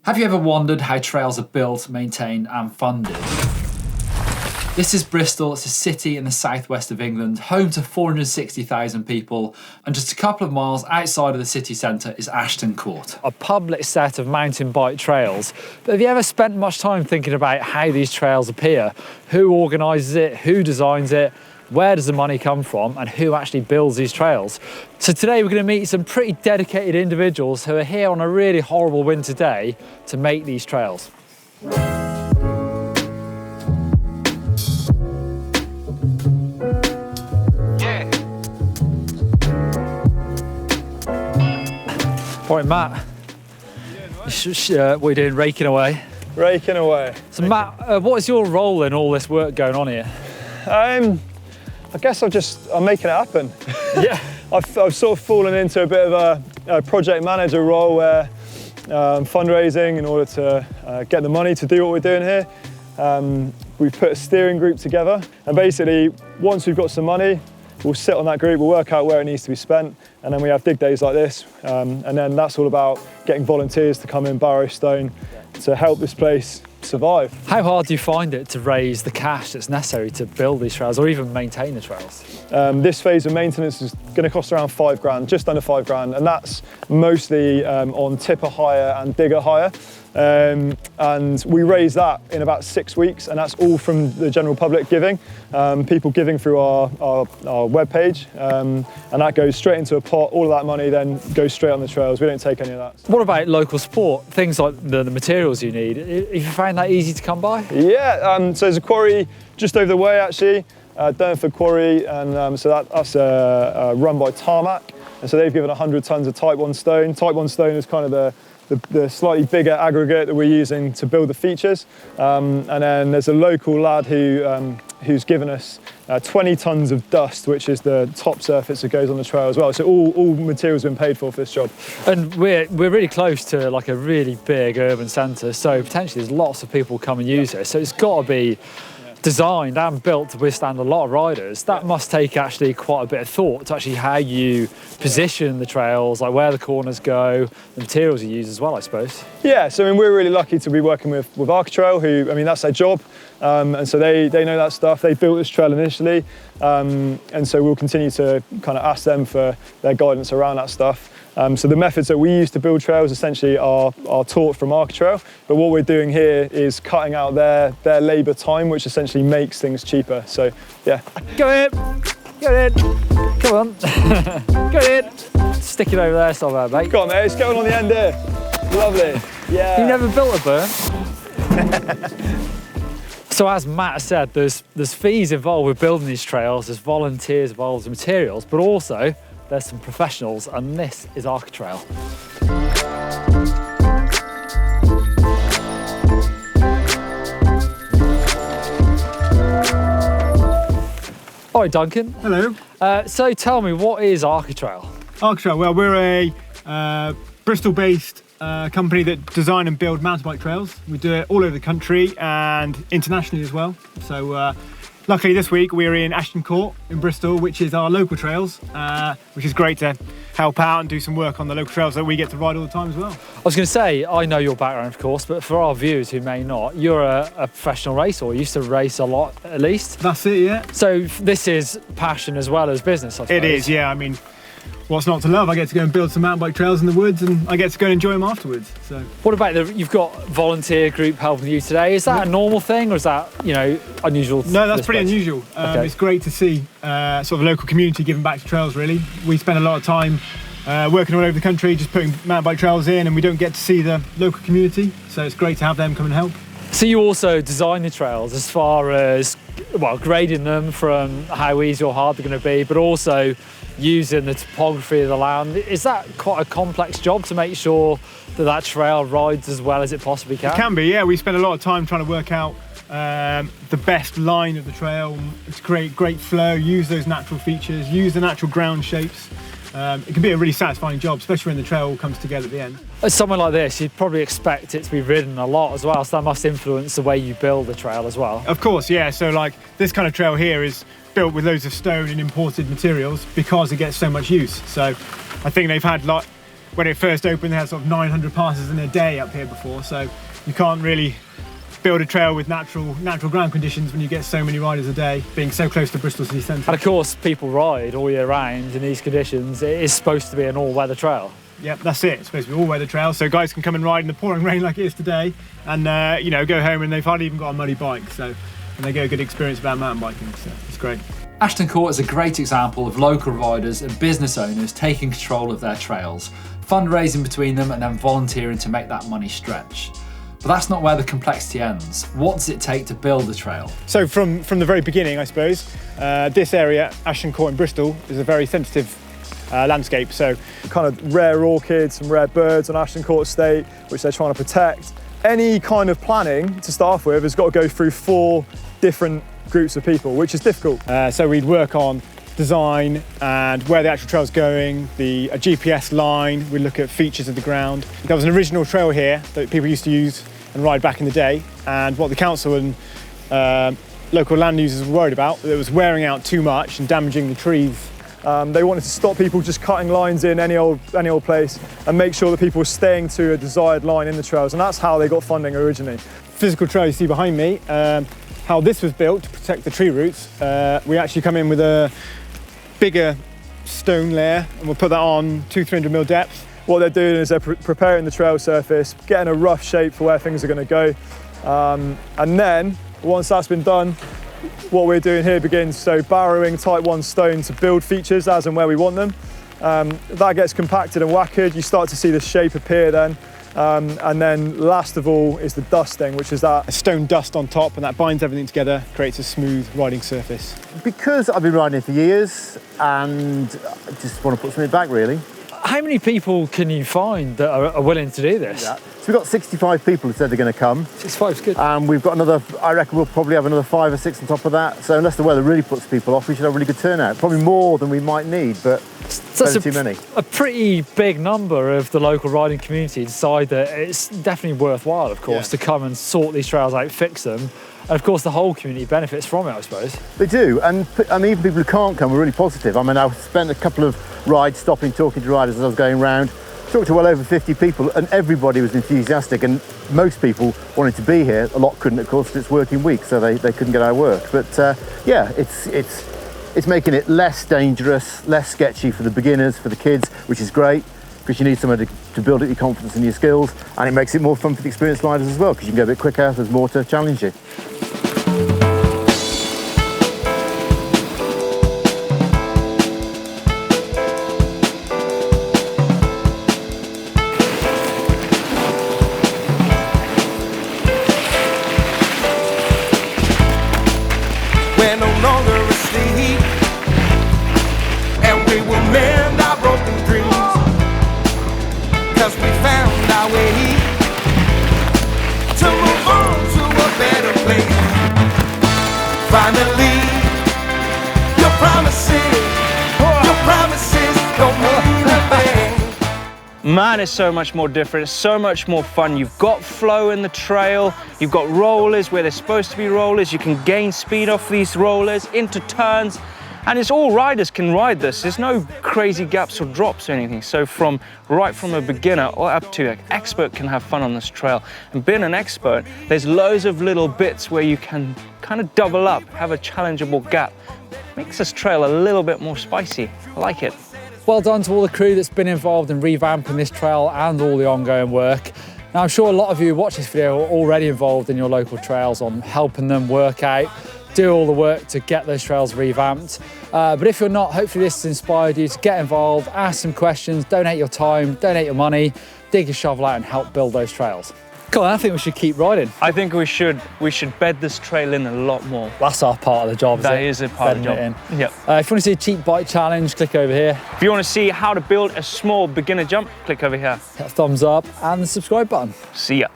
Have you ever wondered how trails are built, maintained and funded? This is Bristol. It's a city in the southwest of England, home to 460,000 people, and just a couple of miles outside of the city centre is Ashton Court. A public set of mountain bike trails. But have you ever spent much time thinking about how these trails appear? Who organises it? Who designs it? Where does the money come from, and who actually builds these trails? So today we're going to meet some pretty dedicated individuals who are here on a really horrible winter day to make these trails. Right, Matt, what are you doing, raking away? Raking away. So Matt, what is your role in all this work going on here? I guess I'm making it happen. Yeah. I've sort of fallen into a bit of a project manager role where I'm fundraising in order to get the money to do what we're doing here. We've put a steering group together, and basically once we've got some money, we'll sit on that group, we'll work out where it needs to be spent, and then we have dig days like this, and then that's all about getting volunteers to come in, borrow stone, to help this place survive. How hard do you find it to raise the cash that's necessary to build these trails or even maintain the trails? This phase of maintenance is going to cost around £5,000, just under £5,000, and that's mostly on tipper hire and digger hire. And we raise that in about 6 weeks, and that's all from the general public giving, people giving through our webpage, and that goes straight into a pot. All of that money then goes straight on the trails. We don't take any of that. What about local support? Things like the materials you need. Have you found that easy to come by? Yeah, so there's a quarry just over the way actually, Durnford Quarry, and so that's run by Tarmac, and so they've given 100 tonnes of Type 1 stone. Type 1 stone is kind of the slightly bigger aggregate that we're using to build the features, and then there's a local lad who's given us 20 tonnes of dust, which is the top surface that goes on the trail as well. So all materials have been paid for this job. And we're really close to like a really big urban centre, so potentially there's lots of people come and use it. So it's got to be designed and built to withstand a lot of riders. That must take actually quite a bit of thought to actually how you position the trails, like where the corners go, the materials you use as well, I suppose. Yeah, so I mean, we're really lucky to be working with Architrail, who, I mean, that's their job, and so they know that stuff. They built this trail initially, and so we'll continue to kind of ask them for their guidance around that stuff. So the methods that we use to build trails essentially are taught from Architrail, but what we're doing here is cutting out their labour time, which essentially makes things cheaper. So yeah. Go in, come on, go in. Stick it over there, stop there, mate. Go on, mate, it's going on the end here. Lovely, yeah. You never built a berm? So as Matt said, there's fees involved with building these trails, there's volunteers involved with materials, but also there's some professionals, and this is Architrail. All right, Duncan. Hello. So tell me, what is Architrail? Architrail, well, we're a Bristol-based company that design and build mountain bike trails. We do it all over the country and internationally as well. So luckily this week we're in Ashton Court in Bristol, which is our local trails, which is great to help out and do some work on the local trails that we get to ride all the time as well. I was going to say, I know your background of course, but for our viewers who may not, you're a professional racer, or used to race a lot at least. That's it, yeah. So this is passion as well as business, I suppose. It is, yeah. I mean, what's not to love? I get to go and build some mountain bike trails in the woods, and I get to go and enjoy them afterwards. So, what about you've got volunteer group helping you today? Is that a normal thing, or is that, you know, unusual? No, that's pretty unusual. Okay. It's great to see sort of the local community giving back to trails. Really, we spend a lot of time working all over the country, just putting mountain bike trails in, and we don't get to see the local community. So it's great to have them come and help. So you also design the trails as far as, well, grading them from how easy or hard they're going to be, but also using the topography of the land. Is that quite a complex job to make sure that trail rides as well as it possibly can? It can be, yeah. We spend a lot of time trying to work out the best line of the trail to create great flow, use those natural features, use the natural ground shapes. It can be a really satisfying job, especially when the trail all comes together at the end. As someone like this, you'd probably expect it to be ridden a lot as well, so that must influence the way you build the trail as well. Of course, yeah. So like this kind of trail here is built with loads of stone and imported materials because it gets so much use. So I think they've had like when it first opened, they had sort of 900 passes in a day up here before, so you can't really build a trail with natural ground conditions when you get so many riders a day, being so close to Bristol city centre. And of course, people ride all year round in these conditions. It is supposed to be an all-weather trail. Yep, that's it. It's supposed to be all-weather trail, so guys can come and ride in the pouring rain like it is today, and you know, go home and they've hardly even got a muddy bike, so and they get a good experience about mountain biking. So it's great. Ashton Court is a great example of local riders and business owners taking control of their trails, fundraising between them, and then volunteering to make that money stretch. But that's not where the complexity ends. What does it take to build a trail? So from the very beginning, I suppose, this area, Ashton Court in Bristol, is a very sensitive landscape. So kind of rare orchids and rare birds on Ashton Court Estate, which they're trying to protect. Any kind of planning to start off with has got to go through 4 different groups of people, which is difficult. So we'd work on design and where the actual trail's going, a GPS line, we look at features of the ground. There was an original trail here that people used to use and ride back in the day, and what the council and local land users were worried about, it was wearing out too much and damaging the trees. They wanted to stop people just cutting lines in any old place and make sure that people were staying to a desired line in the trails, and that's how they got funding originally. Physical trail you see behind me, how this was built to protect the tree roots, we actually come in with a bigger stone layer and we'll put that on 200-300 depth. What they're doing is they're preparing the trail surface, getting a rough shape for where things are going to go, and then once that's been done, what we're doing here begins. So barrowing type 1 stone to build features as and where we want them. That gets compacted and wackered, you start to see the shape appear then, and then last of all is the dusting, which is that a stone dust on top, and that binds everything together, creates a smooth riding surface. Because I've been riding for years and I just want to put something back really. How many people can you find that are willing to do this? Yeah. So we've got 65 people who said they're going to come. 65 is good. And we've got another, I reckon we'll probably have another 5 or 6 on top of that. So unless the weather really puts people off, we should have a really good turnout. Probably more than we might need, but That's too many. A pretty big number of the local riding community decide that it's definitely worthwhile, of course, to come and sort these trails out, fix them. And of course, the whole community benefits from it, I suppose. They do, and I mean, even people who can't come are really positive. I mean, I've spent a couple of rides stopping, talking to riders as I was going around. Talked to well over 50 people, and everybody was enthusiastic, and most people wanted to be here. A lot couldn't, of course, because it's working week, so they couldn't get out of work. But yeah, it's making it less dangerous, less sketchy for the beginners, for the kids, which is great, because you need somewhere to build up your confidence and your skills, and it makes it more fun for the experienced riders as well, because you can go a bit quicker, there's more to challenge you. We're no longer asleep, and we will mend our broken dreams, 'cause we found our way to move on to a better place. Finally, your promises don't mean a thing. Man, it's so much more different, it's so much more fun. You've got flow in the trail, you've got rollers where there's supposed to be rollers, you can gain speed off these rollers into turns, and it's all riders can ride this. There's no crazy gaps or drops or anything. So right from a beginner or up to an expert can have fun on this trail. And being an expert, there's loads of little bits where you can kind of double up, have a challengeable gap. Makes this trail a little bit more spicy. I like it. Well done to all the crew that's been involved in revamping this trail and all the ongoing work. Now, I'm sure a lot of you who watch this video are already involved in your local trails on helping them work out, do all the work to get those trails revamped. But if you're not, hopefully this has inspired you to get involved, ask some questions, donate your time, donate your money, dig your shovel out and help build those trails. Come on, I think we should keep riding. I think we should bed this trail in a lot more. That's our part of the job, That is a part of the job. Yep. If you want to see a cheap bike challenge, click over here. If you want to see how to build a small beginner jump, click over here. Hit a thumbs up and the subscribe button. See ya.